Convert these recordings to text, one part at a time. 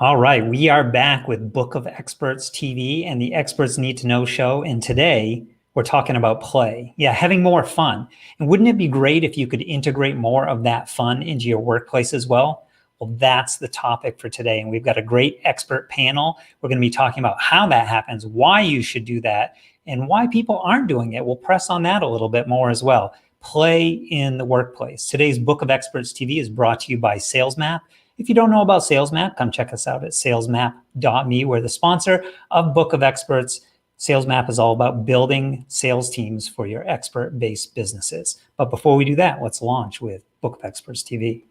All right, we are back with Book of Experts TV and the Experts Need to Know show. And today we're talking about play. Yeah, having more fun. And wouldn't it be great if you could integrate more of that fun into your workplace as well? Well, that's the topic for today. And we've got a great expert panel. We're going to be talking about how that happens, why you should do that, and why people aren't doing it. We'll press on that a little bit more as well. Play in the workplace. Today's Book of Experts TV is brought to you by SalesMap. If you don't know about SalesMap, come check us out at salesmap.me. We're the sponsor of Book of Experts. SalesMap is all about building sales teams for your expert-based businesses. But before we do that, let's launch with Book of Experts TV.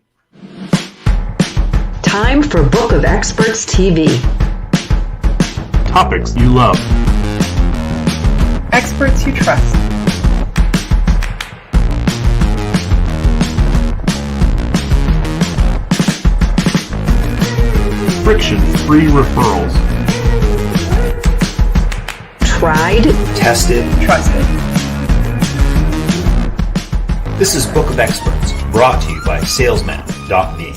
Time for Book of Experts TV. Topics you love. Experts you trust. Friction-free referrals. Tried, Tested, Trusted. This is Book of Experts, brought to you by salesmap.me.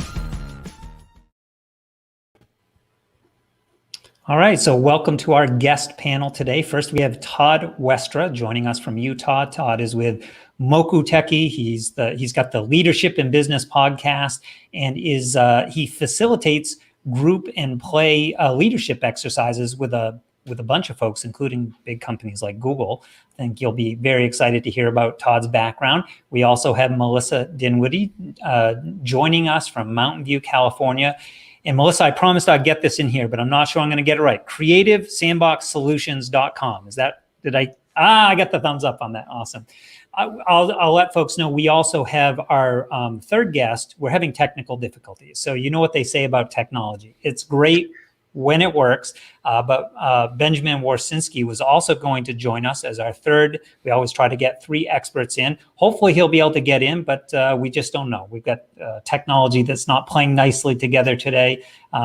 All right, so welcome to our guest panel today. First, we have Todd Westra joining us from Utah. Todd is with Mokuteki. He's got the Leadership in Business podcast, and he facilitates group and play leadership exercises with a bunch of folks, including big companies like Google. I think you'll be very excited to hear about Todd's background. We also have Melissa Dinwiddie joining us from Mountain View, California. And Melissa, I promised I'd get this in here, but I'm not sure I'm going to get it right. CreativeSandboxSolutions.com. I got the thumbs up on that. Awesome. I'll let folks know we also have our third guest. We're having technical difficulties. So you know what they say about technology. It's great when it works, but Benjamin Warsinske was also going to join us as our third. We always try to get 3 experts in. Hopefully he'll be able to get in, but we just don't know. We've got technology that's not playing nicely together today,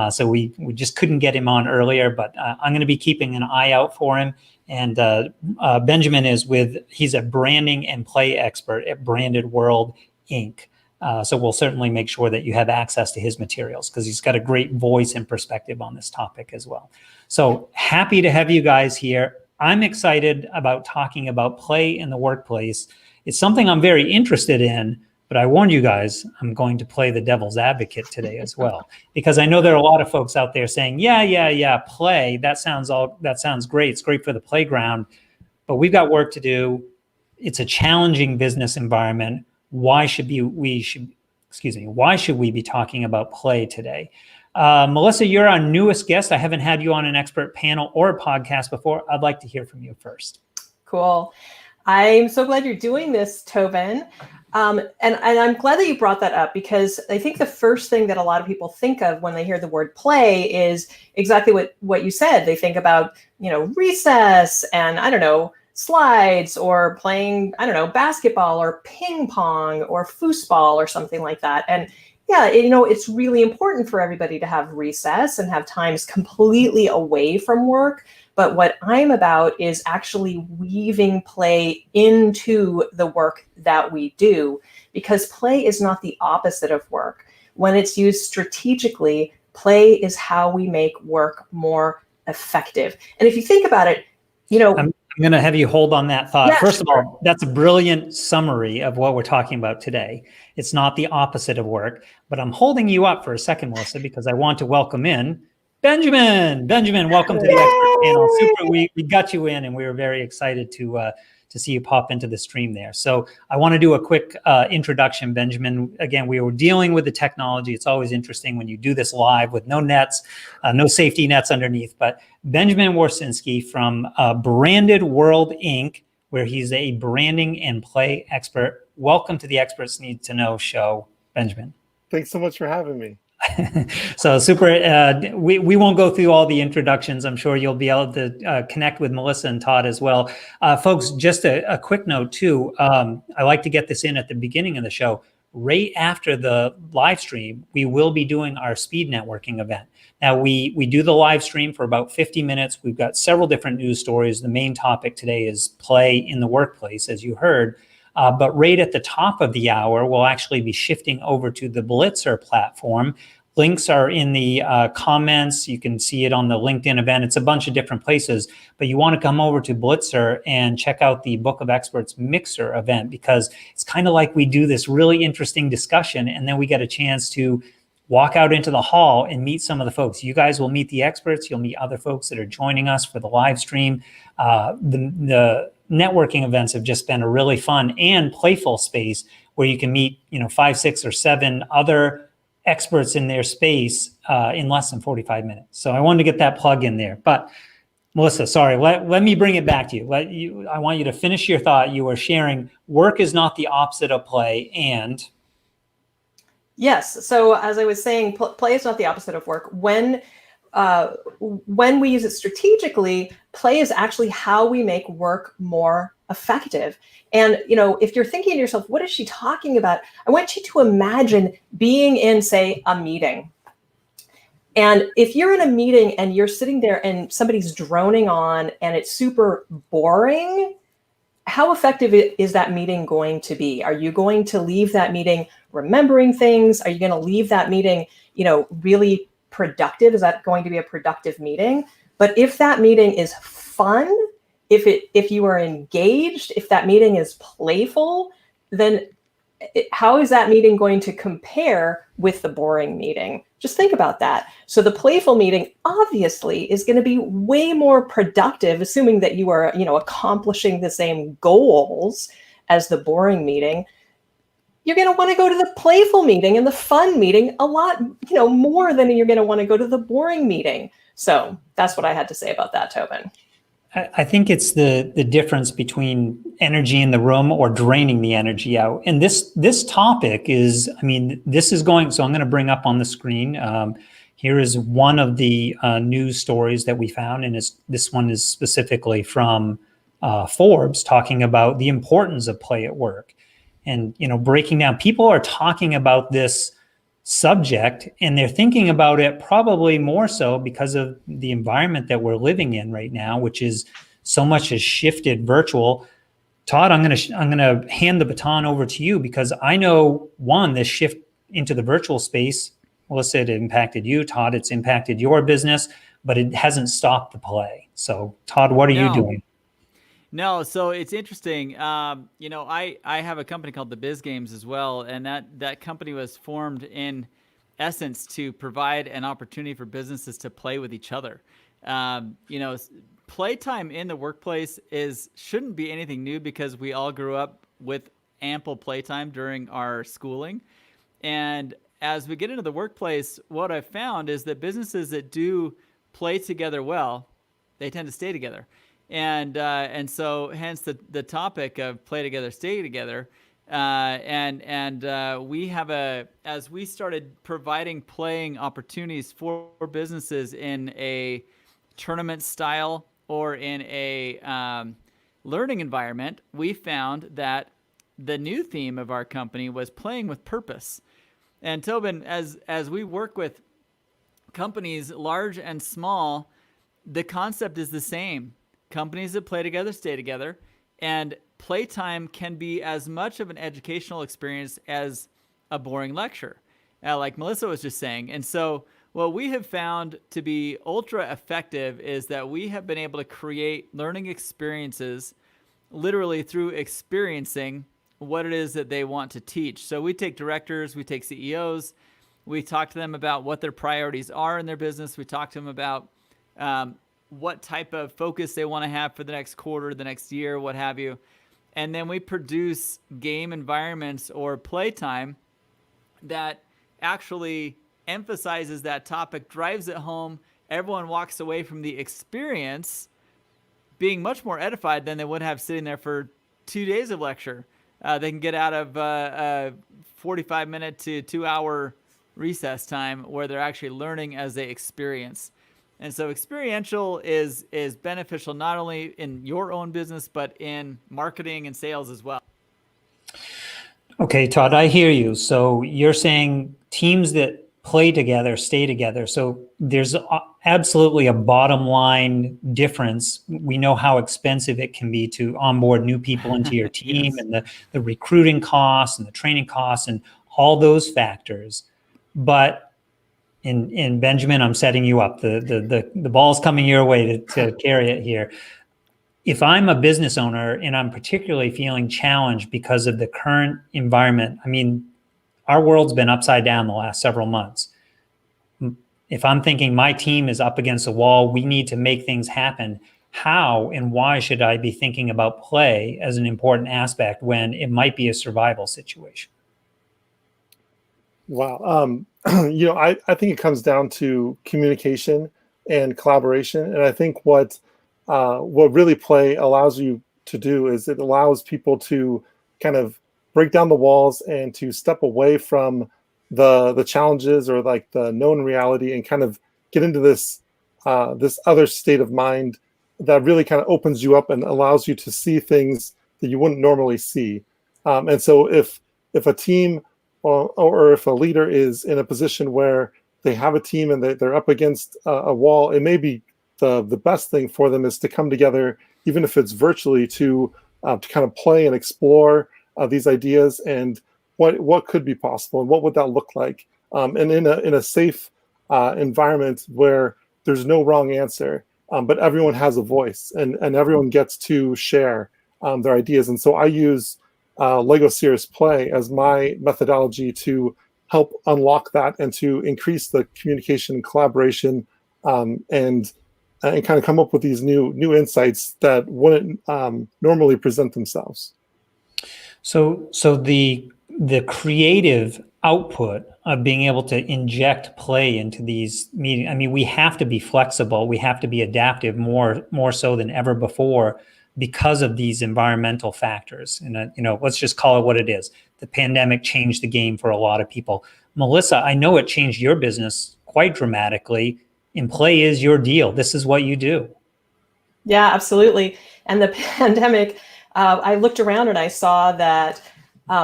so we just couldn't get him on earlier, but I'm going to be keeping an eye out for him. And Benjamin he's a branding and play expert at BrandedWorld Inc. So we'll certainly make sure that you have access to his materials because he's got a great voice and perspective on this topic as well. So happy to have you guys here. I'm excited about talking about play in the workplace. It's something I'm very interested in, but I warned you guys, I'm going to play the devil's advocate today as well, because I know there are a lot of folks out there saying, yeah, play, that sounds great. It's great for the playground, but we've got work to do. It's a challenging business environment. Why should we be talking about play today? Melissa, you're our newest guest. I haven't had you on an expert panel or a podcast before. I'd like to hear from you first. Cool. I'm so glad you're doing this, Tobin. And I'm glad that you brought that up because I think the first thing that a lot of people think of when they hear the word play is exactly what you said. They think about, recess and slides or playing, basketball or ping pong or foosball or something like that. And yeah, it's really important for everybody to have recess and have times completely away from work. But what I'm about is actually weaving play into the work that we do, because play is not the opposite of work. When it's used strategically, play is how we make work more effective. And if you think about it, I'm going to have you hold on that thought. Yeah, First of all, that's a brilliant summary of what we're talking about today. It's not the opposite of work, but I'm holding you up for a second, Melissa, because I want to welcome in Benjamin. Benjamin, welcome to the expert panel. Super, we got you in, and we were very excited to see you pop into the stream there. So I want to do a quick introduction, Benjamin. Again, we were dealing with the technology. It's always interesting when you do this live with no nets, no safety nets underneath. But Benjamin Warsinske from BrandedWorld Inc., where he's a branding and play expert. Welcome to the Experts Need to Know show, Benjamin. Thanks so much for having me. So super, we won't go through all the introductions. I'm sure you'll be able to connect with Melissa and Todd as well. Folks, just a quick note too. I like to get this in at the beginning of the show. Right after the live stream, we will be doing our speed networking event. Now we do the live stream for about 50 minutes. We've got several different news stories. The main topic today is play in the workplace, as you heard. But right at the top of the hour, we'll actually be shifting over to the Blitzer platform Links are in the comments. You can see it on the LinkedIn event. It's a bunch of different places, but you want to come over to Blitzer and check out the Book of Experts Mixer event, because it's kind of like we do this really interesting discussion, and then we get a chance to walk out into the hall and meet some of the folks. You guys will meet the experts. You'll meet other folks that are joining us for the live stream. The networking events have just been a really fun and playful space where you can meet, 5, 6, or 7 other experts in their space in less than 45 minutes. So I wanted to get that plug in there. But Melissa, sorry, let me bring it back to you. I want you to finish your thought. You were sharing work is not the opposite of play, and... Yes. So as I was saying, play is not the opposite of work. When we use it strategically, play is actually how we make work more effective. And, if you're thinking to yourself, what is she talking about? I want you to imagine being in, say, a meeting. And if you're in a meeting and you're sitting there and somebody's droning on and it's super boring, how effective is that meeting going to be? Are you going to leave that meeting remembering things? Are you going to leave that meeting, really productive? Is that going to be a productive meeting? But if that meeting is fun, if you are engaged, if that meeting is playful, then how is that meeting going to compare with the boring meeting? Just think about that. So the playful meeting obviously is going to be way more productive, assuming that you are, accomplishing the same goals as the boring meeting. You're going to want to go to the playful meeting and the fun meeting a lot, more than you're going to want to go to the boring meeting. So that's what I had to say about that, Tobin. I think it's the difference between energy in the room or draining the energy out. And this topic is, this is going, so I'm going to bring up on the screen. Here is one of the news stories that we found, and this one is specifically from Forbes, talking about the importance of play at work. And, breaking down, people are talking about this subject, and they're thinking about it probably more so because of the environment that we're living in right now, which is so much has shifted virtual. Todd, I'm going to hand the baton over to you, because I know, one, this shift into the virtual space, Melissa, it impacted you. Todd, it's impacted your business, but it hasn't stopped the play. So Todd, what are you doing? No, so it's interesting. I have a company called the Biz Games as well, and that company was formed in essence to provide an opportunity for businesses to play with each other. Playtime in the workplace shouldn't be anything new, because we all grew up with ample playtime during our schooling. And as we get into the workplace, what I've found is that businesses that do play together well, they tend to stay together. And so hence the topic of play together, stay together. We have as we started providing playing opportunities for businesses in a tournament style or in a learning environment, we found that the new theme of our company was playing with purpose. And Tobin, as we work with companies large and small, the concept is the same. Companies that play together, stay together, and playtime can be as much of an educational experience as a boring lecture, like Melissa was just saying. And so what we have found to be ultra effective is that we have been able to create learning experiences literally through experiencing what it is that they want to teach. So we take directors, we take CEOs, we talk to them about what their priorities are in their business. We talk to them about what type of focus they want to have for the next quarter, the next year, what have you. And then we produce game environments or playtime that actually emphasizes that topic, drives it home. Everyone walks away from the experience being much more edified than they would have sitting there for 2 days of lecture. They can get out of a 45-minute to 2-hour recess time where they're actually learning as they experience. And so experiential is beneficial not only in your own business, but in marketing and sales as well. Okay, Todd, I hear you. So you're saying teams that play together, stay together. So there's absolutely a bottom line difference. We know how expensive it can be to onboard new people into your team. Yes. And the recruiting costs and the training costs and all those factors. But And Benjamin, I'm setting you up. The ball's coming your way to carry it here. If I'm a business owner and I'm particularly feeling challenged because of the current environment, I mean, our world's been upside down the last several months. If I'm thinking my team is up against the wall, we need to make things happen, how and why should I be thinking about play as an important aspect when it might be a survival situation? Wow. I think it comes down to communication and collaboration. And I think what really play allows you to do is it allows people to kind of break down the walls and to step away from the challenges or like the known reality and kind of get into this other state of mind that really kind of opens you up and allows you to see things that you wouldn't normally see. And so if a team or if a leader is in a position where they have a team and they're up against a wall, it may be the best thing for them is to come together, even if it's virtually, to kind of play and explore these ideas and what could be possible and what would that look like, and in a safe environment where there's no wrong answer, but everyone has a voice and everyone gets to share their ideas. And so I use Lego Serious Play as my methodology to help unlock that and to increase the communication and collaboration, and kind of come up with these new insights that wouldn't normally present themselves. So the creative output of being able to inject play into these meetings, I mean, we have to be flexible, we have to be adaptive more so than ever before because of these environmental factors. And let's just call it what it is. The pandemic changed the game for a lot of people. Melissa, I know it changed your business quite dramatically, and play is your deal. This is what you do. Yeah, absolutely. And the pandemic, I looked around and I saw that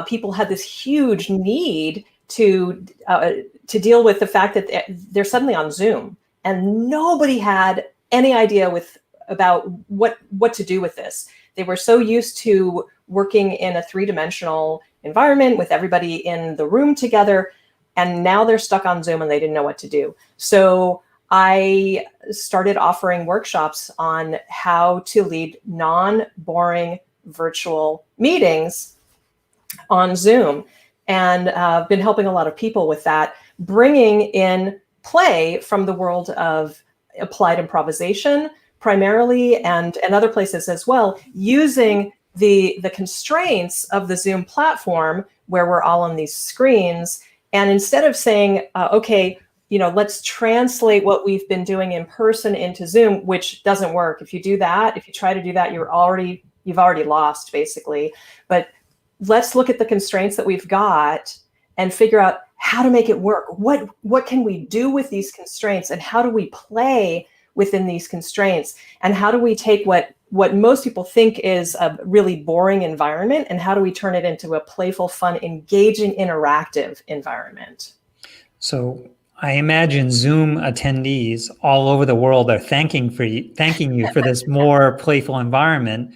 people had this huge need to deal with the fact that they're suddenly on Zoom, and nobody had any idea about what to do with this. They were so used to working in a three-dimensional environment with everybody in the room together, and now they're stuck on Zoom and they didn't know what to do. So I started offering workshops on how to lead non-boring virtual meetings on Zoom, and I've been helping a lot of people with that, bringing in play from the world of applied improvisation primarily, and other places as well, using the constraints of the Zoom platform where we're all on these screens. And instead of saying, okay, let's translate what we've been doing in person into Zoom, which doesn't work. If you try to do that, you've already lost basically. But let's look at the constraints that we've got and figure out how to make it work. What can we do with these constraints, and how do we play within these constraints? And how do we take what most people think is a really boring environment, and how do we turn it into a playful, fun, engaging, interactive environment? So I imagine Zoom attendees all over the world are thanking you for this more playful environment.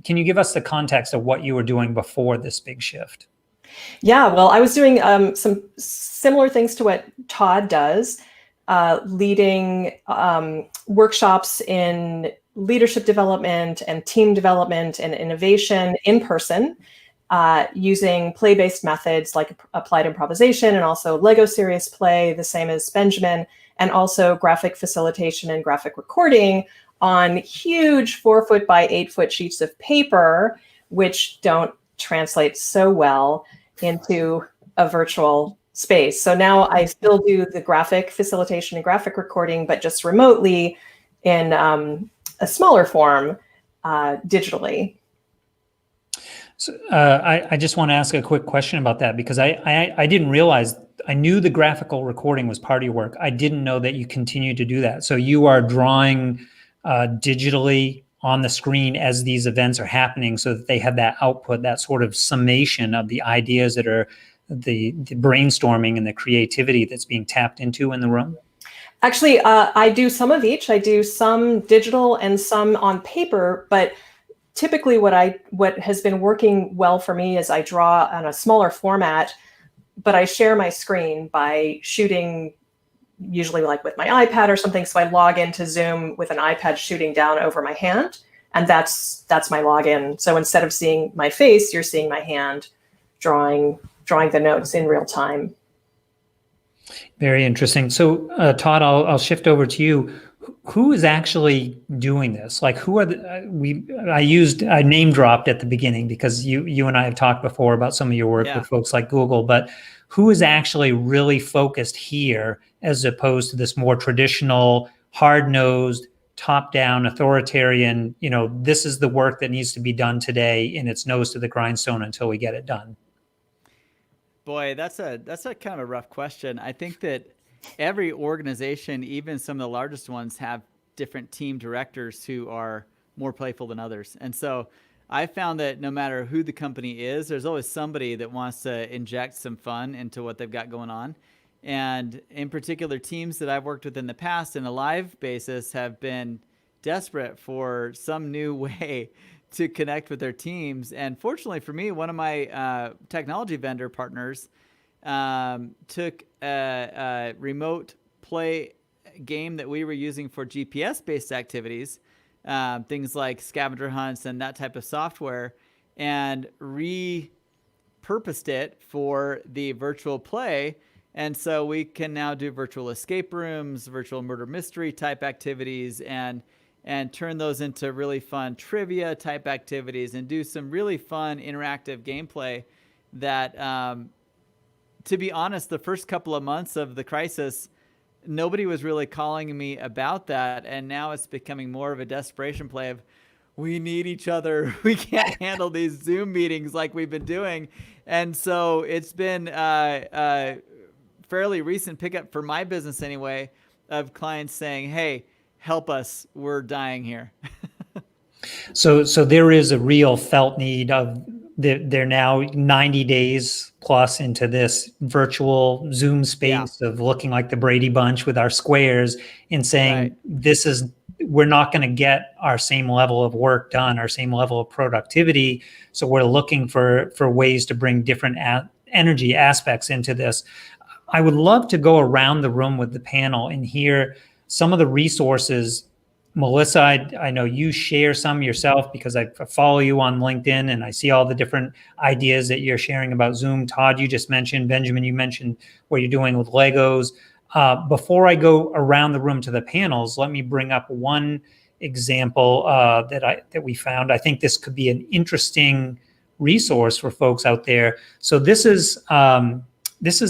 Can you give us the context of what you were doing before this big shift? Yeah, well, I was doing some similar things to what Todd does, leading workshops in leadership development and team development and innovation in person, using play-based methods like applied improvisation and also Lego Serious Play, the same as Benjamin, and also graphic facilitation and graphic recording on huge 4-foot by 8-foot sheets of paper, which don't translate so well into a virtual space. So now I still do the graphic facilitation and graphic recording, but just remotely in a smaller form, digitally. So I just want to ask a quick question about that, because I didn't realize, I knew the graphical recording was part of your work. I didn't know that you continue to do that. So you are drawing digitally on the screen as these events are happening, so that they have that output, that sort of summation of the ideas that are the brainstorming and the creativity that's being tapped into in the room? Actually, I do some of each. I do some digital and some on paper, but typically what has been working well for me is I draw on a smaller format, but I share my screen by shooting usually like with my iPad or something. So I log into Zoom with an iPad shooting down over my hand, and that's my login. So instead of seeing my face, you're seeing my hand drawing the notes in real time. Very interesting. So, Todd, I'll shift over to you. Who is actually doing this? Like, who are I name dropped at the beginning because you and I have talked before about some of your work with folks like Google, but who is actually really focused here as opposed to this more traditional, hard-nosed, top-down, authoritarian, this is the work that needs to be done today and it's nose to the grindstone until we get it done? Boy, that's a kind of a rough question. I think that every organization, even some of the largest ones, have different team directors who are more playful than others. And so I found that no matter who the company is, there's always somebody that wants to inject some fun into what they've got going on. And in particular, teams that I've worked with in the past in a live basis have been desperate for some new way to connect with their teams. And fortunately for me, one of my technology vendor partners took a remote play game that we were using for GPS-based activities, things like scavenger hunts and that type of software, and repurposed it for the virtual play. And so we can now do virtual escape rooms, virtual murder mystery type activities, and turn those into really fun trivia type activities and do some really fun interactive gameplay that, to be honest, the first couple of months of the crisis, nobody was really calling me about that. And now it's becoming more of a desperation play of, we need each other. We can't handle these Zoom meetings like we've been doing. And so it's been a fairly recent pickup for my business anyway, of clients saying, hey, help us, we're dying here. So there is a real felt need of they're now 90 days plus into this virtual Zoom space of looking like the Brady Bunch with our squares and saying, we're not going to get our same level of work done, our same level of productivity. So we're looking for ways to bring different energy aspects into this. I would love to go around the room with the panel and hear some of the resources. Melissa, I know you share some yourself because I follow you on LinkedIn and I see all the different ideas that you're sharing about Zoom. Todd, you just mentioned, Benjamin, you mentioned what you're doing with Legos. Before I go around the room to the panels, let me bring up one example that we found. I think this could be an interesting resource for folks out there. So this is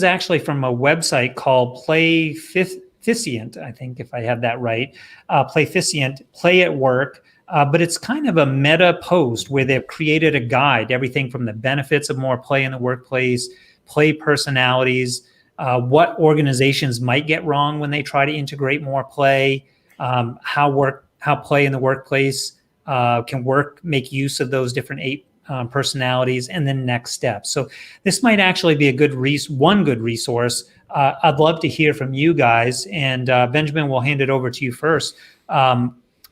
actually from a website called Playficient, I think, if I have that right. Playficient, Play at Work. But it's kind of a meta post where they've created a guide, everything from the benefits of more play in the workplace, play personalities, what organizations might get wrong when they try to integrate more play, how play in the workplace can make use of those different 8 personalities, and then next steps. So this might actually be a good resource. I'd love to hear from you guys, and Benjamin, we'll hand it over to you first.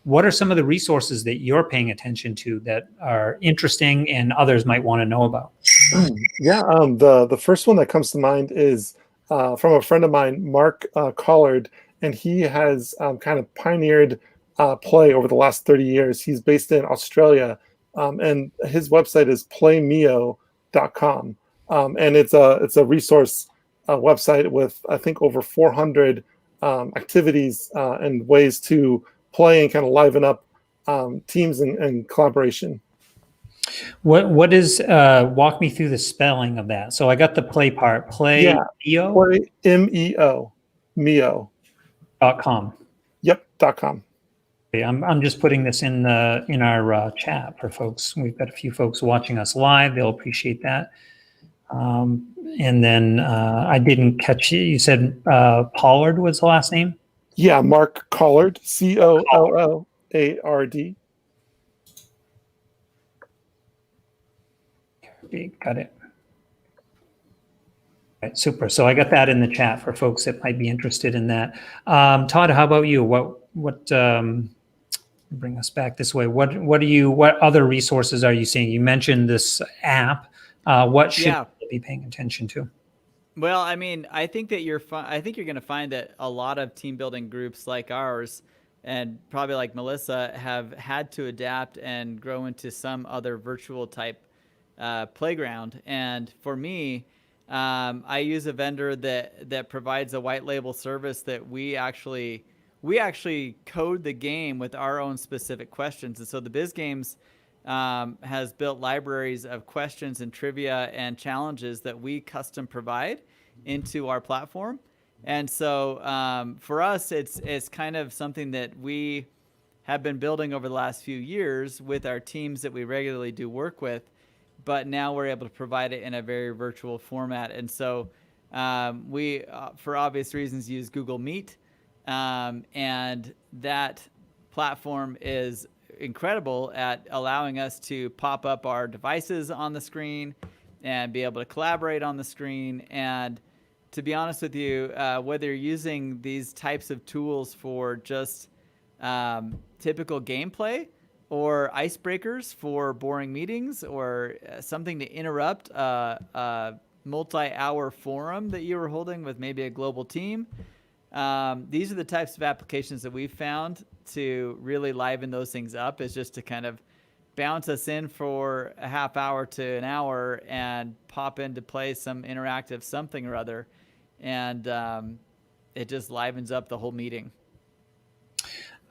What are some of the resources that you're paying attention to that are interesting and others might want to know about? Yeah, the first one that comes to mind is from a friend of mine, Mark Collard, and he has kind of pioneered play over the last 30 years. He's based in Australia. And his website is playmio.com. And it's a resource website with, I think, over 400 activities and ways to play and kind of liven up teams and collaboration. What is, walk me through the spelling of that. So I got the play part, Playmeo? Play, M-E-O, Mio.com. Yep, .com. I'm just putting this in our chat for folks. We've got a few folks watching us live. They'll appreciate that. And then I didn't catch you. You said Pollard was the last name? Yeah, Mark Collard, Collard. Got it. All right, super. So I got that in the chat for folks that might be interested in that. Todd, how about you? What bring us back this way? What other resources are you seeing? You mentioned this app. What should you be paying attention to? Well, I mean, I think that I think you're going to find that a lot of team building groups like ours, and probably like Melissa, have had to adapt and grow into some other virtual type playground. And for me, I use a vendor that provides a white label service that we actually code the game with our own specific questions. And so the Biz Games has built libraries of questions and trivia and challenges that we custom provide into our platform. And so for us, it's kind of something that we have been building over the last few years with our teams that we regularly do work with, but now we're able to provide it in a very virtual format. And so we, for obvious reasons, use Google Meet, and that platform is incredible at allowing us to pop up our devices on the screen and be able to collaborate on the screen. And to be honest with you, whether you're using these types of tools for just typical gameplay or icebreakers for boring meetings or something to interrupt a multi-hour forum that you were holding with maybe a global team, these are the types of applications that we've found to really liven those things up, is just to kind of bounce us in for a half hour to an hour and pop into play some interactive something or other. And it just livens up the whole meeting.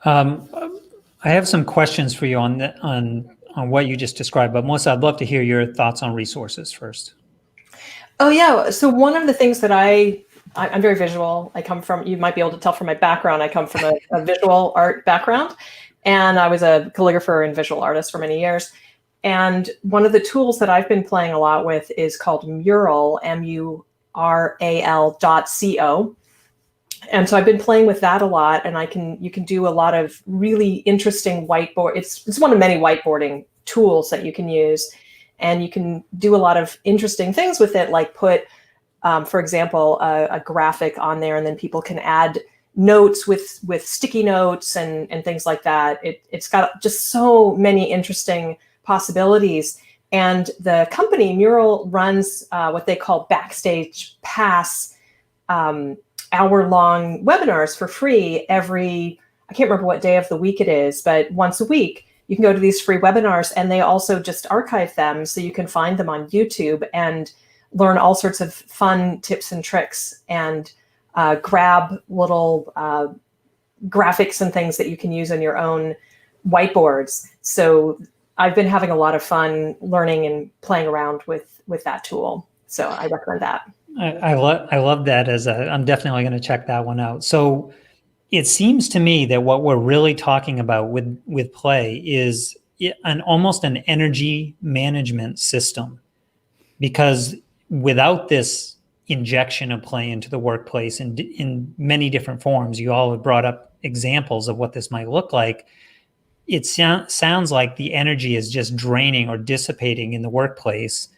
I have some questions for you on what you just described, but Melissa, I'd love to hear your thoughts on resources first. Oh yeah. So one of the things that I'm very visual. I come from, you might be able to tell from my background, I come from a visual art background, and I was a calligrapher and visual artist for many years. And one of the tools that I've been playing a lot with is called Mural, MURAL.co. And so I've been playing with that a lot, and you can do a lot of really interesting whiteboard. It's one of many whiteboarding tools that you can use, and you can do a lot of interesting things with it, like put, for example, a graphic on there, and then people can add notes with sticky notes and things like that. It's got just so many interesting possibilities. And the company Mural runs what they call Backstage Pass hour-long webinars for free I can't remember what day of the week it is, but once a week you can go to these free webinars, and they also just archive them so you can find them on YouTube and learn all sorts of fun tips and tricks, and grab little graphics and things that you can use on your own whiteboards. So I've been having a lot of fun learning and playing around with that tool. So I recommend that. I love that. I'm definitely going to check that one out. So it seems to me that what we're really talking about with play is almost an energy management system, because without this injection of play into the workplace in many different forms, you all have brought up examples of what this might look like. It sounds like the energy is just draining or dissipating in the workplace,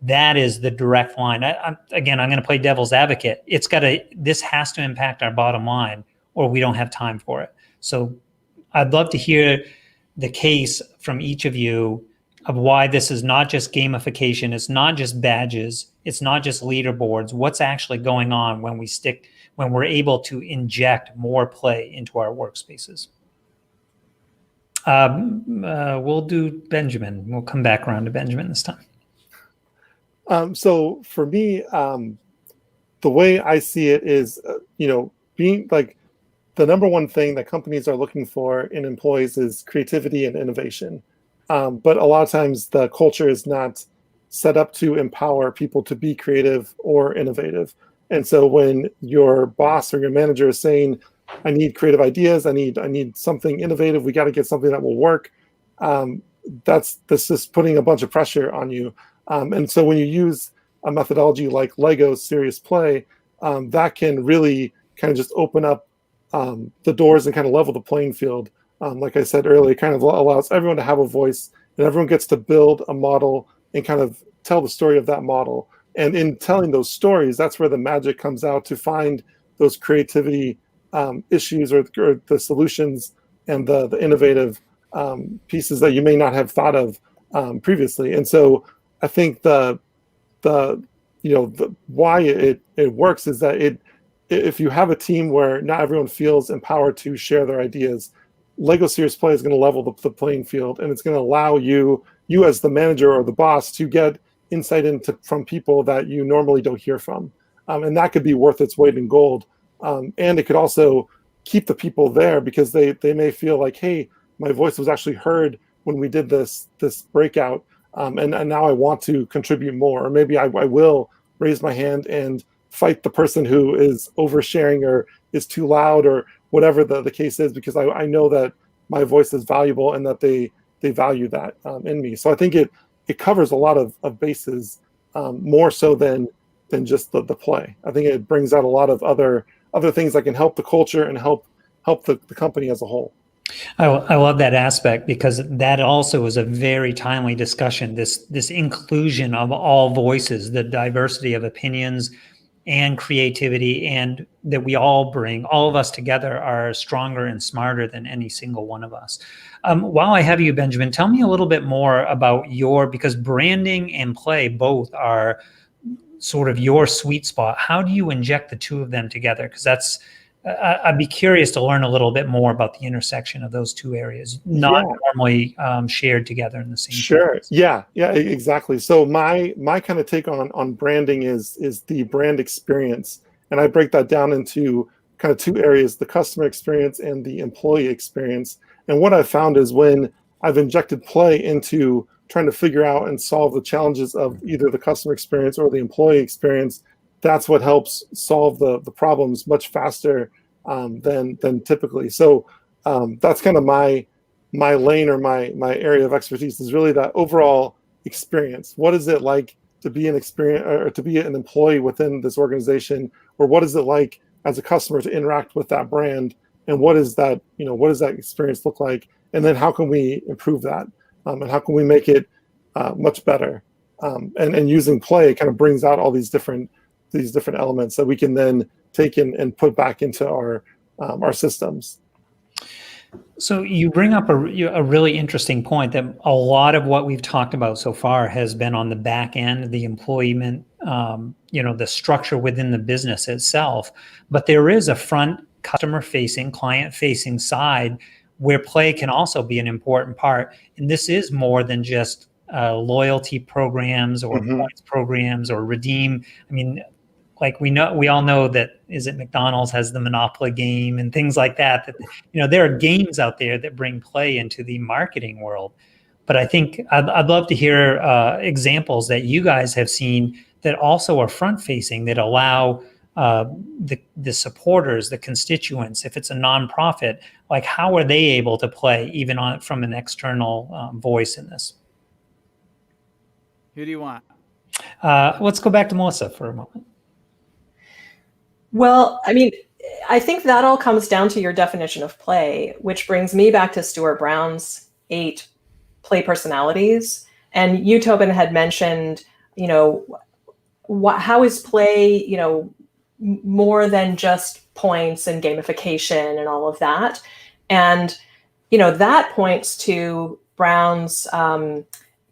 that is the direct line. I'm going to play devil's advocate. This has to impact our bottom line, or we don't have time for it. So I'd love to hear the case from each of you of why this is not just gamification. It's not just badges. It's not just leaderboards. What's actually going on when we're able to inject more play into our workspaces? We'll do Benjamin. We'll come back around to Benjamin this time. So for me, the way I see it is, being like the number one thing that companies are looking for in employees is creativity and innovation. But a lot of times the culture is not set up to empower people to be creative or innovative. And so when your boss or your manager is saying, I need creative ideas, I need something innovative, we got to get something that will work, that's just putting a bunch of pressure on you. And so when you use a methodology like Lego Serious Play, that can really kind of just open up the doors and kind of level the playing field. Like I said earlier, it kind of allows everyone to have a voice, and everyone gets to build a model and kind of tell the story of that model. And in telling those stories, that's where the magic comes out, to find those creativity issues or the solutions and the innovative pieces that you may not have thought of previously. And so I think the why it works is that if you have a team where not everyone feels empowered to share their ideas, Lego Serious Play is going to level the playing field, and it's going to allow you as the manager or the boss to get insight from people that you normally don't hear from, and that could be worth its weight in gold. And it could also keep the people there because they may feel like, hey, my voice was actually heard when we did this breakout, and now I want to contribute more, or maybe I will raise my hand and fight the person who is oversharing or is too loud or whatever the case is, because I know that my voice is valuable and that they value that in me. So I think it covers a lot of bases, more so than just the play. I think it brings out a lot of other things that can help the culture and help the company as a whole. I love that aspect, because that also is a very timely discussion, this inclusion of all voices, the diversity of opinions and creativity, and that we all bring, all of us together are stronger and smarter than any single one of us. While I have you, Benjamin, tell me a little bit more about because branding and play both are sort of your sweet spot. How do you inject the two of them together? Because I'd be curious to learn a little bit more about the intersection of those two areas, not normally shared together in the same place. Yeah, exactly. So my kind of take on branding is the brand experience, and I break that down into kind of two areas: the customer experience and the employee experience. And what I've found is when I've injected play into trying to figure out and solve the challenges of either the customer experience or the employee experience, that's what helps solve the problems much faster than typically. So that's kind of my lane, or my area of expertise, is really that overall experience. What is it like to be an employee within this organization, or what is it like as a customer to interact with that brand, and what does that experience look like, and then how can we improve that, and how can we make it much better, and using play kind of brings out all these different elements that we can then take and put back into our systems. So you bring up a really interesting point, that a lot of what we've talked about so far has been on the back end, the employment, the structure within the business itself. But there is a front customer-facing, client-facing side where play can also be an important part. And this is more than just loyalty programs or points programs or redeem. I mean, like we all know that McDonald's has the Monopoly game and things like that, there are games out there that bring play into the marketing world. But I think I'd love to hear examples that you guys have seen that also are front facing, that allow the supporters, the constituents, if it's a nonprofit, like how are they able to play even from an external voice in this? Who do you want? Let's go back to Melissa for a moment. Well, I mean, I think that all comes down to your definition of play, which brings me back to Stuart Brown's 8 play personalities. And you, Tobin, had mentioned, how is play, more than just points and gamification and all of that. And, that points to Brown's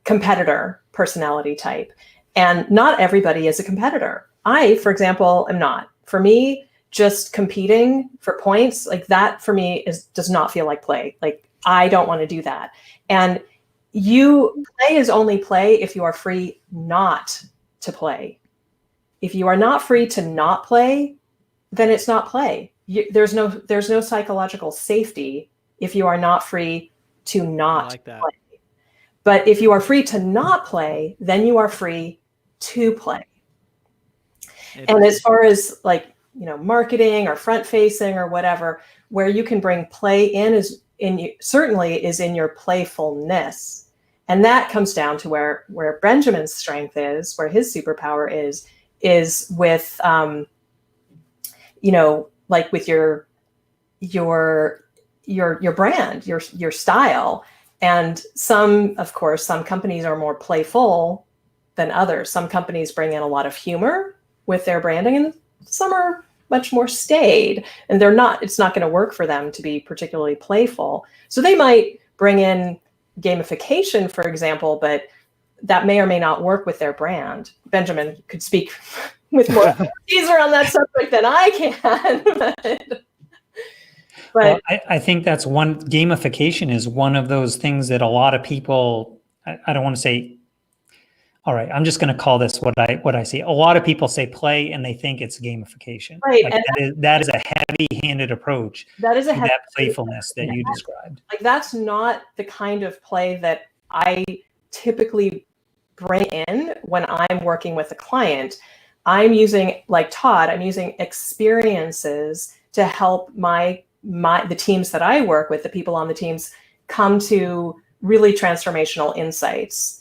competitor personality type. And not everybody is a competitor. I, for example, am not. For me, just competing for points, like that for me does not feel like play. Like I don't want to do that. And play is only play if you are free not to play. If you are not free to not play, then it's not play. There's no psychological safety if you are not free to not play. But if you are free to not play, then you are free to play. And as far as marketing or front facing or whatever, where you can bring play in certainly is in your playfulness. And that comes down to where Benjamin's strength is, where his superpower is with, like with your brand, your style. And some companies are more playful than others. Some companies bring in a lot of humor with their branding, and some are much more staid, and it's not going to work for them to be particularly playful. So they might bring in gamification, for example, but that may or may not work with their brand. Benjamin could speak with more teaser on that subject than I can. Well, I think that's one, gamification is one of those things that a lot of people, I don't want to say, all right, I'm just going to call this what I see. A lot of people say play and they think it's gamification. Right. Like that is a heavy-handed approach that is to that playfulness that you described. Like that's not the kind of play that I typically bring in when I'm working with a client. I'm using, like Todd, I'm using experiences to help the teams that I work with, the people on the teams, come to really transformational insights.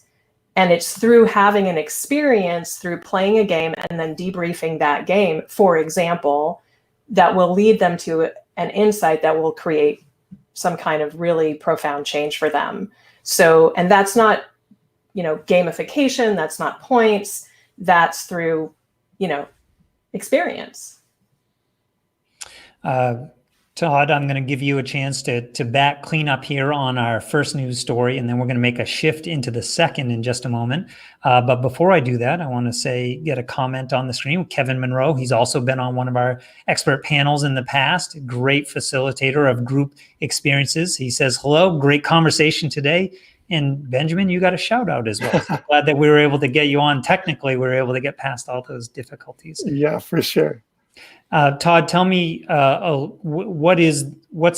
And it's through having an experience, through playing a game and then debriefing that game, for example, that will lead them to an insight that will create some kind of really profound change for them. So, and that's not, gamification, that's not points, that's through, experience. Todd, I'm going to give you a chance to clean up here on our first news story, and then we're going to make a shift into the second in just a moment. But before I do that, I want to get a comment on the screen. Kevin Monroe, he's also been on one of our expert panels in the past, great facilitator of group experiences. He says, hello, great conversation today. And Benjamin, you got a shout out as well. So glad that we were able to get you on. Technically, we were able to get past all those difficulties. Yeah, for sure. Todd, tell me what's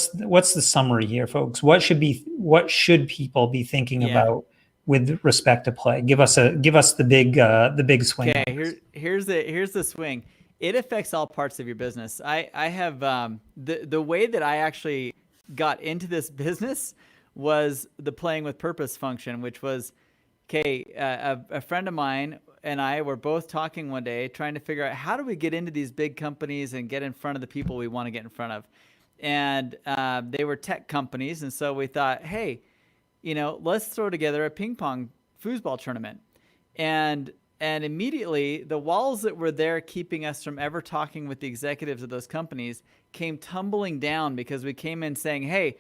the summary here, folks? What should people be thinking about with respect to play? Give us the big swing. Okay, here's the swing. It affects all parts of your business. I have the way that I actually got into this business was the playing with purpose function, which was, a friend of mine and I were both talking one day, trying to figure out how do we get into these big companies and get in front of the people we want to get in front of. And they were tech companies. And so we thought, hey, let's throw together a ping pong foosball tournament. And immediately the walls that were there keeping us from ever talking with the executives of those companies came tumbling down, because we came in saying, hey,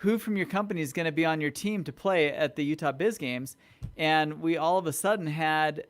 who from your company is going to be on your team to play at the Utah Biz Games? And we all of a sudden had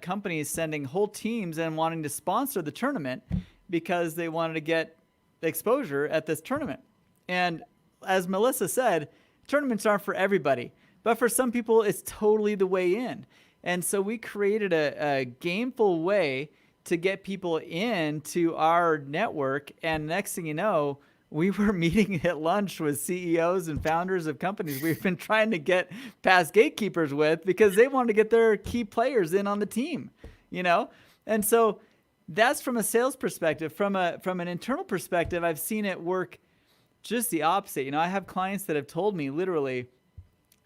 companies sending whole teams and wanting to sponsor the tournament because they wanted to get exposure at this tournament. And as Melissa said, tournaments aren't for everybody, but for some people, it's totally the way in. And so we created a gameful way to get people into our network. And next thing you know, we were meeting at lunch with CEOs and founders of companies we've been trying to get past gatekeepers with, because they wanted to get their key players in on the team, And so that's from a sales perspective. From an internal perspective, I've seen it work just the opposite. I have clients that have told me literally,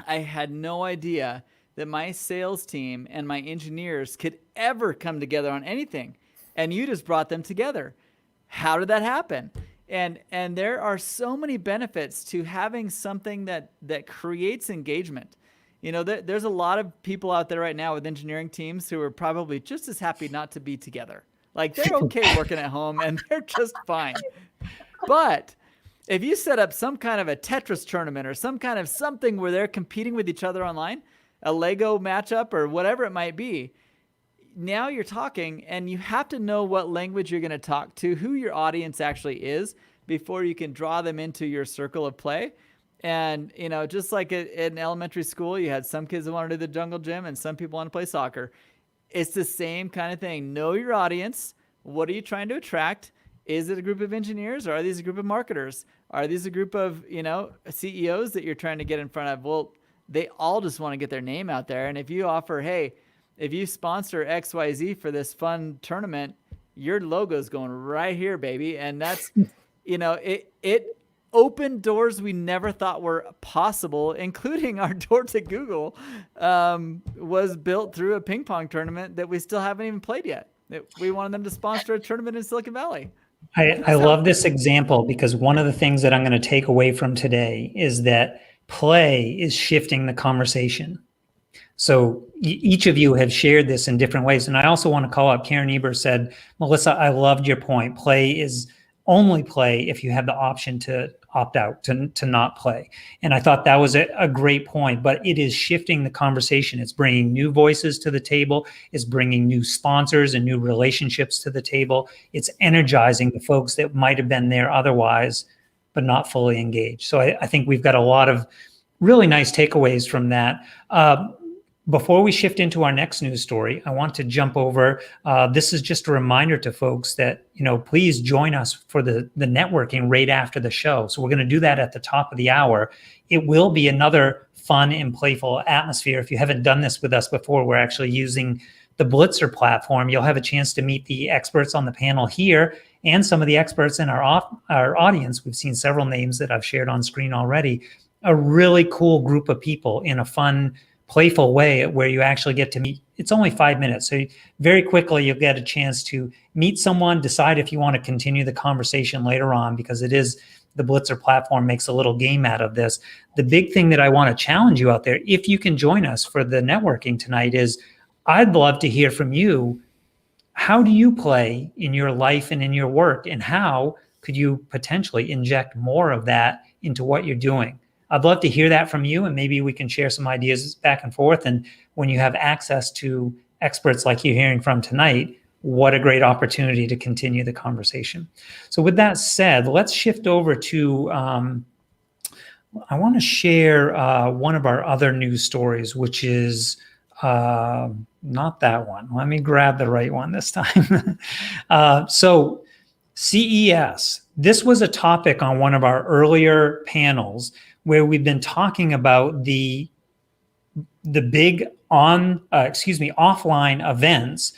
I had no idea that my sales team and my engineers could ever come together on anything, and you just brought them together. How did that happen? And there are so many benefits to having something that creates engagement. There's a lot of people out there right now with engineering teams who are probably just as happy not to be together. Like, they're okay working at home and they're just fine. But if you set up some kind of a Tetris tournament or some kind of something where they're competing with each other online, a Lego matchup or whatever it might be, now you're talking, and you have to know what language you're going to talk to, who your audience actually is, before you can draw them into your circle of play. And, just like in elementary school, you had some kids that want to do the jungle gym and some people want to play soccer. It's the same kind of thing. Know your audience. What are you trying to attract? Is it a group of engineers, or are these a group of marketers? Are these a group of, CEOs that you're trying to get in front of? Well, they all just want to get their name out there. And if you offer, hey, if you sponsor XYZ for this fun tournament, your logo's going right here, baby. And that's, it opened doors we never thought were possible, including our door to Google was built through a ping pong tournament that we still haven't even played yet. We wanted them to sponsor a tournament in Silicon Valley. I love this example, because one of the things that I'm going to take away from today is that play is shifting the conversation. So each of you have shared this in different ways. And I also want to call out, Karen Eber said, Melissa, I loved your point. Play is only play if you have the option to opt out, to not play. And I thought that was a great point, but it is shifting the conversation. It's bringing new voices to the table. It's bringing new sponsors and new relationships to the table. It's energizing the folks that might have been there otherwise, but not fully engaged. So I think we've got a lot of really nice takeaways from that. Before we shift into our next news story, I want to jump over. This is just a reminder to folks that, please join us for the networking right after the show. So we're going to do that at the top of the hour. It will be another fun and playful atmosphere. If you haven't done this with us before, we're actually using the Blitzer platform. You'll have a chance to meet the experts on the panel here and some of the experts in our audience. We've seen several names that I've shared on screen already. A really cool group of people in a fun, playful way where you actually get to meet. It's only 5 minutes. So very quickly, you'll get a chance to meet someone, decide if you want to continue the conversation later on, because it is the Blitzer platform makes a little game out of this. The big thing that I want to challenge you out there, if you can join us for the networking tonight, is I'd love to hear from you. How do you play in your life and in your work? And how could you potentially inject more of that into what you're doing? I'd love to hear that from you, and maybe we can share some ideas back and forth. And when you have access to experts like you're hearing from tonight, what a great opportunity to continue the conversation. So with that said, let's shift over to, I want to share one of our other news stories, which is not that one. Let me grab the right one this time. So CES, this was a topic on one of our earlier panels where we've been talking about the big offline events.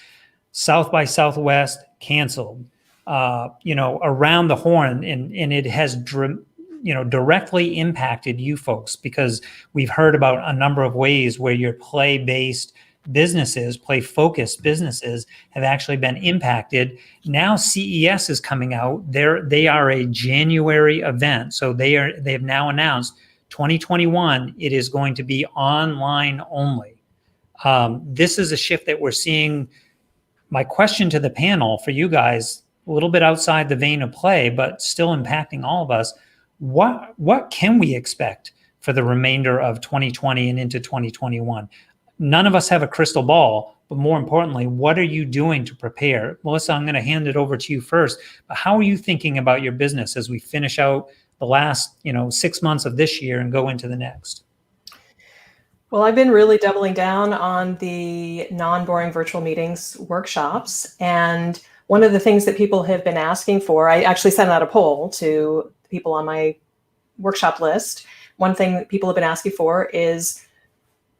South by Southwest canceled, around the horn, and it has directly impacted you folks, because we've heard about a number of ways where your play-based businesses, play-focused businesses, have actually been impacted. Now CES is coming out. They are a January event, so they have now announced 2021. It is going to be online only. This is a shift that we're seeing. My question to the panel for you guys, a little bit outside the vein of play, but still impacting all of us. What can we expect for the remainder of 2020 and into 2021? None of us have a crystal ball, but more importantly, what are you doing to prepare? Melissa, I'm going to hand it over to you first. But how are you thinking about your business as we finish out the last 6 months of this year and go into the next? Well, I've been really doubling down on the non-boring virtual meetings workshops. And one of the things that people have been asking for, I actually sent out a poll to people on my workshop list. One thing that people have been asking for is,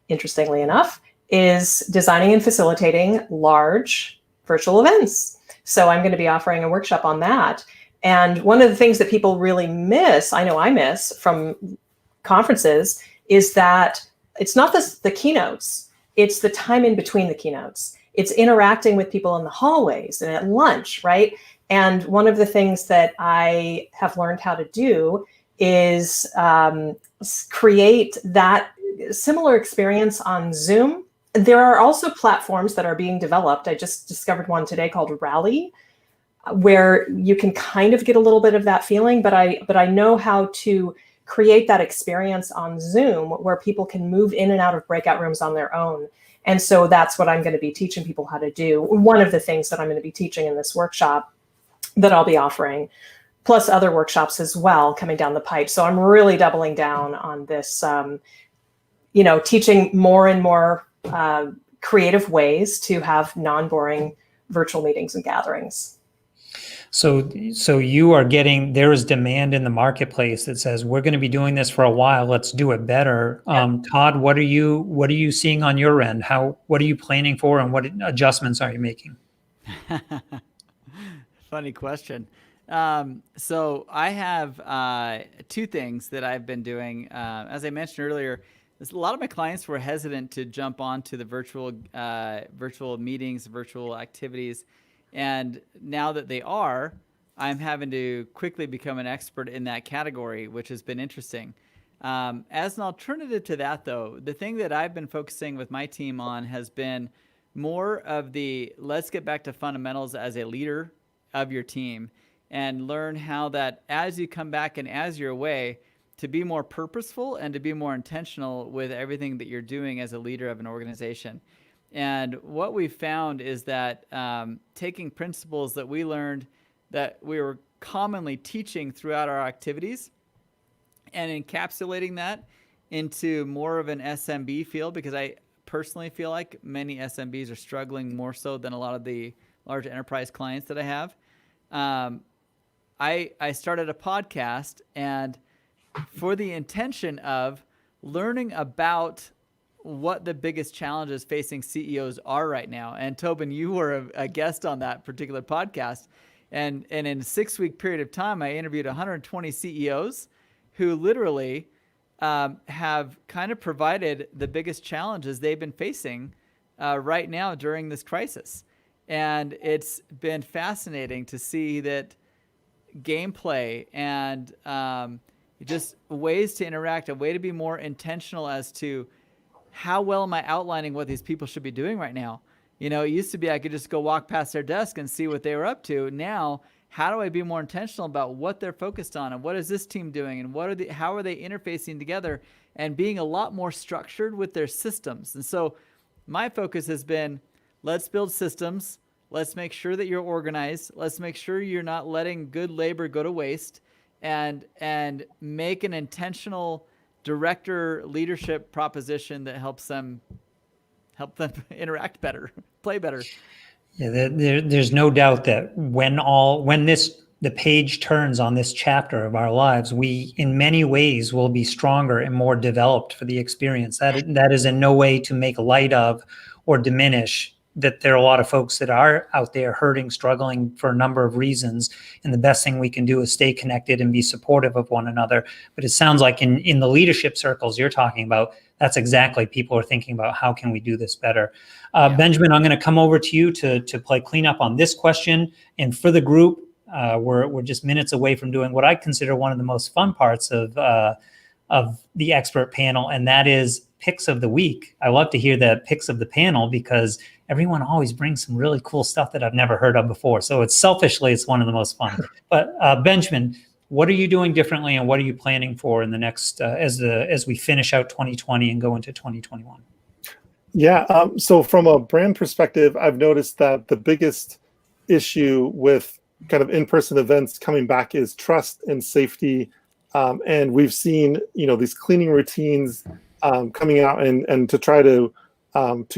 interestingly enough, is designing and facilitating large virtual events. So I'm going to be offering a workshop on that. And one of the things that people really miss, I know I miss from conferences, is that it's not the keynotes, it's the time in between the keynotes. It's interacting with people in the hallways and at lunch, right? And one of the things that I have learned how to do is create that similar experience on Zoom. There are also platforms that are being developed. I just discovered one today called Rally, where you can kind of get a little bit of that feeling, but I know how to create that experience on Zoom where people can move in and out of breakout rooms on their own. And so that's what I'm going to be teaching people how to do. One of the things that I'm going to be teaching in this workshop that I'll be offering, plus other workshops as well coming down the pipe. So I'm really doubling down on this, teaching more and more creative ways to have non-boring virtual meetings and gatherings. So you are getting, there is demand in the marketplace that says, we're going to be doing this for a while, let's do it better. Yeah. Todd, what are you seeing on your end? What are you planning for, and what adjustments are you making? Funny question. So I have two things that I've been doing. As I mentioned earlier, a lot of my clients were hesitant to jump onto the virtual meetings, virtual activities. And now that they are, I'm having to quickly become an expert in that category, which has been interesting. As an alternative to that, though, the thing that I've been focusing with my team on has been more of the let's get back to fundamentals as a leader of your team. and learn how that as you come back and as you're away, to be more purposeful and to be more intentional with everything that you're doing as a leader of an organization. And what we found is that taking principles that we learned that we were commonly teaching throughout our activities and encapsulating that into more of an SMB field, because I personally feel like many SMBs are struggling more so than a lot of the large enterprise clients that I have. I started a podcast, and for the intention of learning about what the biggest challenges facing CEOs are right now. And Tobin, you were a guest on that particular podcast. And in a 6-week period of time, I interviewed 120 CEOs who literally have kind of provided the biggest challenges they've been facing right now during this crisis. And it's been fascinating to see that gameplay and just ways to interact, a way to be more intentional as to how well am I outlining what these people should be doing right now. You know, it used to be I could just go walk past their desk and see what they were up to. Now, how do I be more intentional about what they're focused on and what is this team doing and how are they interfacing together, and being a lot more structured with their systems. And so my focus has been, let's build systems. Let's make sure that you're organized. Let's make sure you're not letting good labor go to waste, and make an intentional director leadership proposition that help them interact better, play better. Yeah, there's no doubt that when the page turns on this chapter of our lives, we in many ways will be stronger and more developed for the experience. That is in no way to make light of or diminish that there are a lot of folks that are out there hurting, struggling for a number of reasons. And the best thing we can do is stay connected and be supportive of one another. But it sounds like in the leadership circles you're talking about, that's exactly, people are thinking about how can we do this better. Benjamin, I'm going to come over to you to play cleanup on this question. And for the group, we're just minutes away from doing what I consider one of the most fun parts of the expert panel, and that is picks of the week. I love to hear the picks of the panel because everyone always brings some really cool stuff that I've never heard of before. So it's one of the most fun. But Benjamin, what are you doing differently, and what are you planning for in the next as we finish out 2020 and go into 2021? Yeah. So from a brand perspective, I've noticed that the biggest issue with kind of in-person events coming back is trust and safety. And we've seen, these cleaning routines coming out and to try to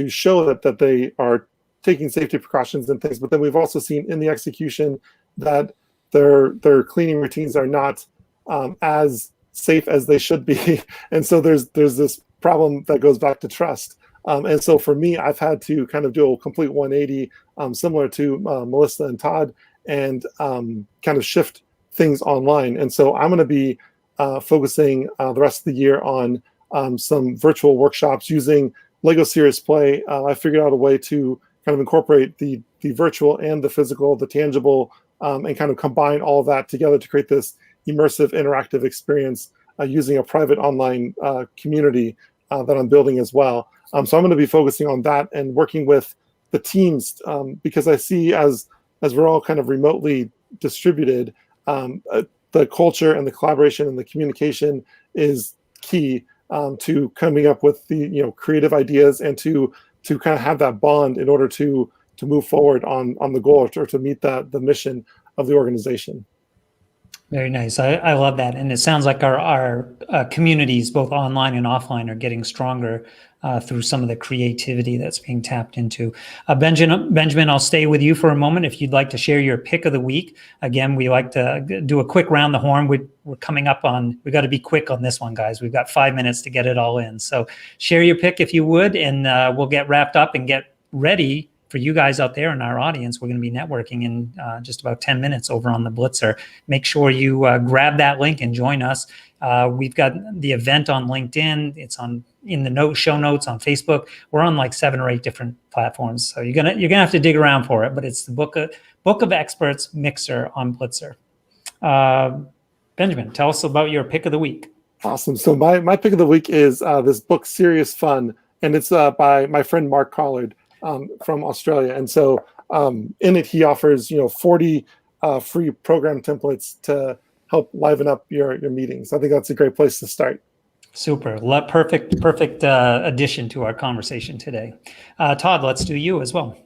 show that they are taking safety precautions and things. But then we've also seen in the execution that their cleaning routines are not as safe as they should be. And so there's this problem that goes back to trust. And so for me, I've had to kind of do a complete 180, similar to Melissa and Todd, and kind of shift things online. And so I'm going to be focusing the rest of the year on some virtual workshops using Lego Serious Play. I figured out a way to kind of incorporate the virtual and the physical, the tangible, and kind of combine all of that together to create this immersive, interactive experience using a private online community that I'm building as well. So I'm going to be focusing on that and working with the teams because I see as we're all kind of remotely distributed, the culture and the collaboration and the communication is key to coming up with the creative ideas and to kind of have that bond in order to move forward on the goal or to meet the mission of the organization. Very nice. I love that. And it sounds like our communities, both online and offline, are getting stronger through some of the creativity that's being tapped into. Benjamin, I'll stay with you for a moment if you'd like to share your pick of the week. Again, we like to do a quick round the horn. We're coming up on, we got to be quick on this one, guys. We've got 5 minutes to get it all in. So share your pick if you would, and we'll get wrapped up and get ready for you guys out there in our audience. We're going to be networking in just about 10 minutes over on the Blitzer. Make sure you grab that link and join us. We've got the event on LinkedIn. It's in the show notes on Facebook. We're on like 7 or 8 different platforms. So you're gonna have to dig around for it. But it's the Book of Experts Mixer on Blitzer. Benjamin, tell us about your pick of the week. Awesome. So my pick of the week is this book, Serious Fun, and it's by my friend Mark Collard. From Australia. And so in it, he offers, 40 free program templates to help liven up your meetings. I think that's a great place to start. Super. Perfect addition to our conversation today. Todd, let's do you as well.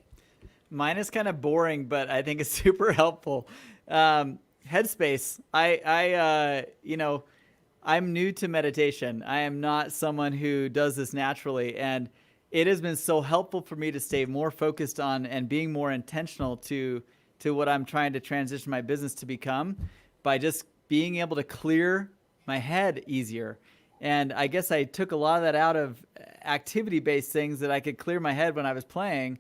Mine is kind of boring, but I think it's super helpful. Headspace. I'm new to meditation. I am not someone who does this naturally, and it has been so helpful for me to stay more focused on and being more intentional to what I'm trying to transition my business to become by just being able to clear my head easier. And I guess I took a lot of that out of activity-based things that I could clear my head when I was playing.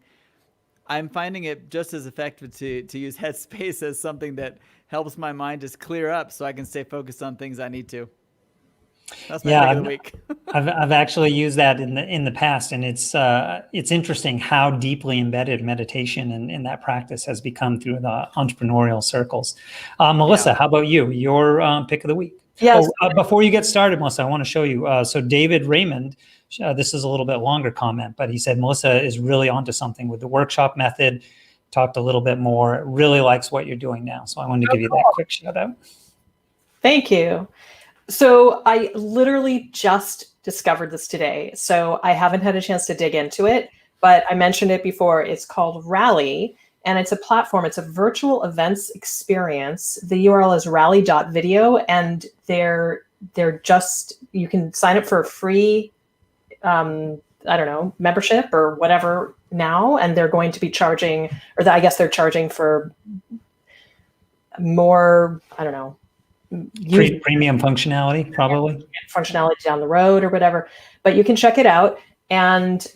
I'm finding it just as effective to use Headspace as something that helps my mind just clear up so I can stay focused on things I need to. That's my pick of the week. I've actually used that in the past, and it's interesting how deeply embedded meditation and that practice has become through the entrepreneurial circles. Melissa, how about you? Your pick of the week? Yes. Before you get started, Melissa, I want to show you. So David Raymond, this is a little bit longer comment, but he said Melissa is really onto something with the workshop method. Talked a little bit more. Really likes what you're doing now. So I wanted to give you that quick shout out. Thank you. So I literally just discovered this today. So I haven't had a chance to dig into it, but I mentioned it before. It's called Rally, and it's a platform. It's a virtual events experience. The URL is rally.video, and they're just, you can sign up for a free, membership or whatever now, and they're going to be charging, I guess they're charging for more, Premium functionality, probably. Functionality down the road or whatever, but you can check it out. And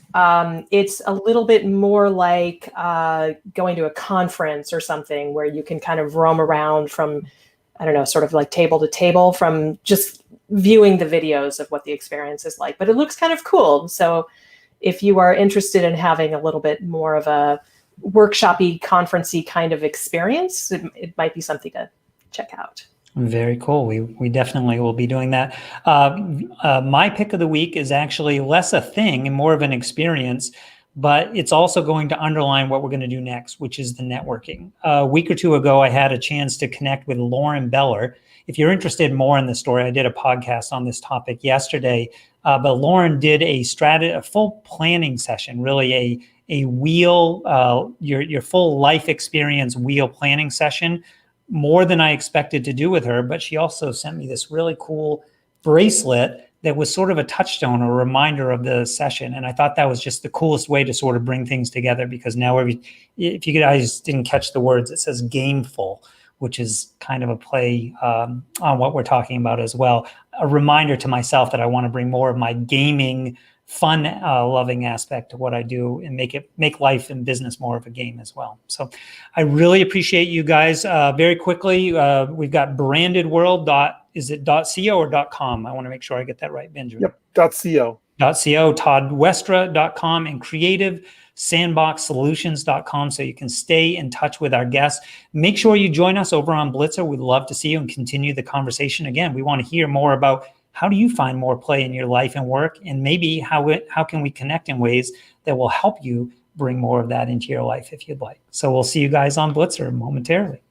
it's a little bit more like going to a conference or something where you can kind of roam around from, sort of like table to table from just viewing the videos of what the experience is like. But it looks kind of cool. So if you are interested in having a little bit more of a workshop-y, conference-y kind of experience, it might be something to check out. Very cool. We definitely will be doing that. My pick of the week is actually less a thing and more of an experience, but it's also going to underline what we're going to do next, which is the networking. A week or two ago, I had a chance to connect with Lauren Beller. If you're interested more in the story, I did a podcast on this topic yesterday, but Lauren did a full planning session, really a wheel, your full life experience wheel planning session. More than I expected to do with her, but she also sent me this really cool bracelet that was sort of a touchstone or a reminder of the session. And I thought that was just the coolest way to sort of bring things together, because now if you guys didn't catch the words, it says gameful, which is kind of a play on what we're talking about as well. A reminder to myself that I want to bring more of my gaming fun, loving aspect to what I do and make life and business more of a game as well. So I really appreciate you guys. Very quickly, we've got BrandedWorld. Is it .co or .com? I want to make sure I get that right, Benjamin. Yep, .co. .co, ToddWestra.com, and CreativeSandboxSolutions.com, so you can stay in touch with our guests. Make sure you join us over on Blitzer. We'd love to see you and continue the conversation. Again, we want to hear more about how do you find more play in your life and work, and maybe how can we connect in ways that will help you bring more of that into your life if you'd like. So we'll see you guys on Blitzer momentarily.